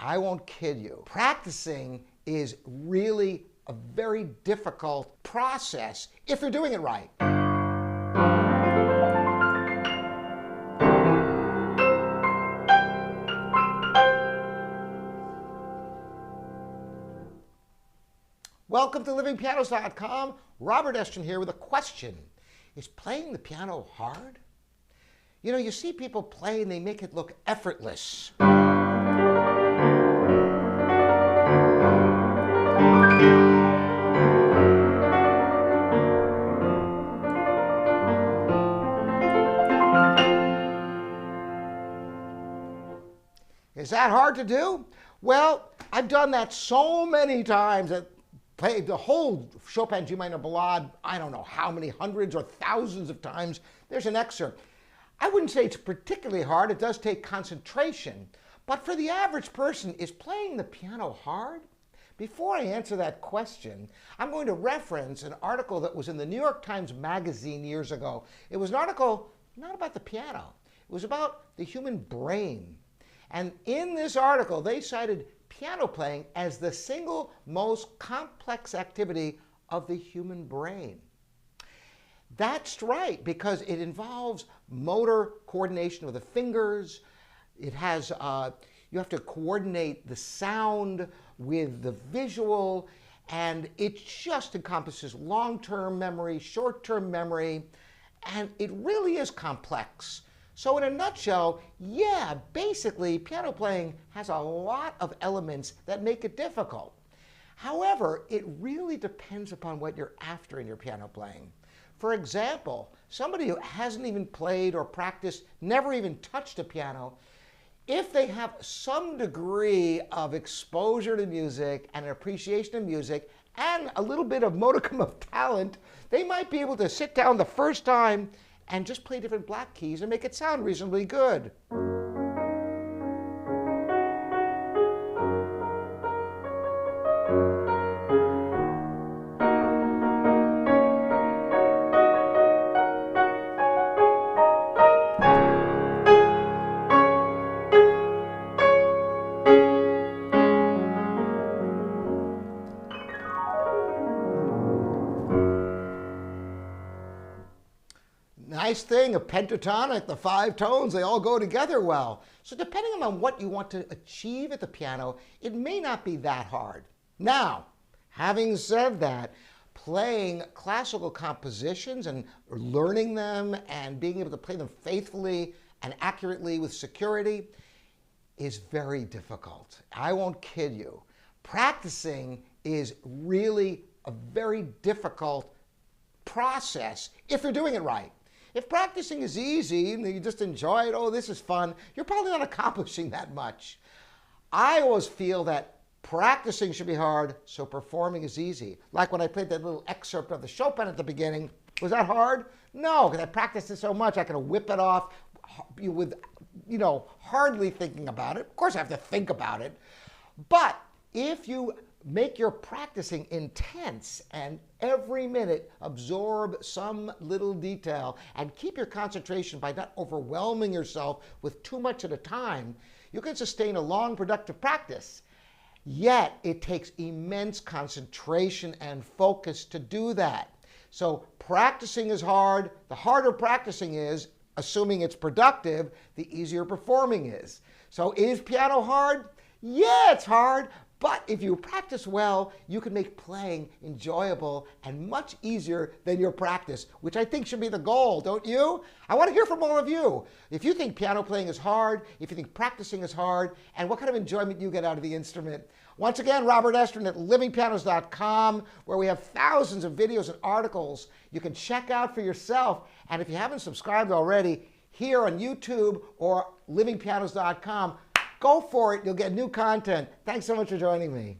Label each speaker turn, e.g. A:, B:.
A: I won't kid you. Practicing is really a very difficult process if you're doing it right. Welcome to livingpianos.com. Robert Estrin here with a question. Is playing the piano hard? You know, you see people play and they make it look effortless. Is that hard to do? Well, I've done that so many times. Played the whole Chopin G minor ballade, I don't know how many hundreds or thousands of times. There's an excerpt. I wouldn't say it's particularly hard. It does take concentration. But for the average person, is playing the piano hard? Before I answer that question, I'm going to reference an article that was in the New York Times Magazine years ago. It was an article not about the piano. It was about the human brain. And in this article, they cited piano playing as the single most complex activity of the human brain. That's right, because it involves motor coordination of the fingers. It has, you have to coordinate the sound with the visual, and it just encompasses long-term memory, short-term memory, and it really is complex. So in a nutshell, yeah, basically piano playing has a lot of elements that make it difficult. However, it really depends upon what you're after in your piano playing. For example, somebody who hasn't even played or practiced, never even touched a piano, if they have some degree of exposure to music and an appreciation of music and a little bit of modicum of talent, they might be able to sit down the first time and just play different black keys and make it sound reasonably good. Nice thing, a pentatonic, the 5 tones, they all go together well. So depending on what you want to achieve at the piano, it may not be that hard. Now, having said that, playing classical compositions and learning them and being able to play them faithfully and accurately with security is very difficult. I won't kid you. Practicing is really a very difficult process if you're doing it right. If practicing is easy and you just enjoy it, oh, this is fun, you're probably not accomplishing that much. I always feel that practicing should be hard, so performing is easy. Like when I played that little excerpt of the Chopin at the beginning. Was that hard? No, because I practiced it so much I could whip it off with, hardly thinking about it. Of course I have to think about it. But if you make your practicing intense and every minute absorb some little detail and keep your concentration by not overwhelming yourself with too much at a time, you can sustain a long, productive practice. Yet it takes immense concentration and focus to do that. So practicing is hard. The harder practicing is, assuming it's productive, the easier performing is. So is piano hard? Yeah, it's hard. But if you practice well, you can make playing enjoyable and much easier than your practice, which I think should be the goal, don't you? I want to hear from all of you. If you think piano playing is hard, if you think practicing is hard, and what kind of enjoyment you get out of the instrument. Once again, Robert Estrin at livingpianos.com, where we have thousands of videos and articles you can check out for yourself. And if you haven't subscribed already, here on YouTube or livingpianos.com, go for it. You'll get new content. Thanks so much for joining me.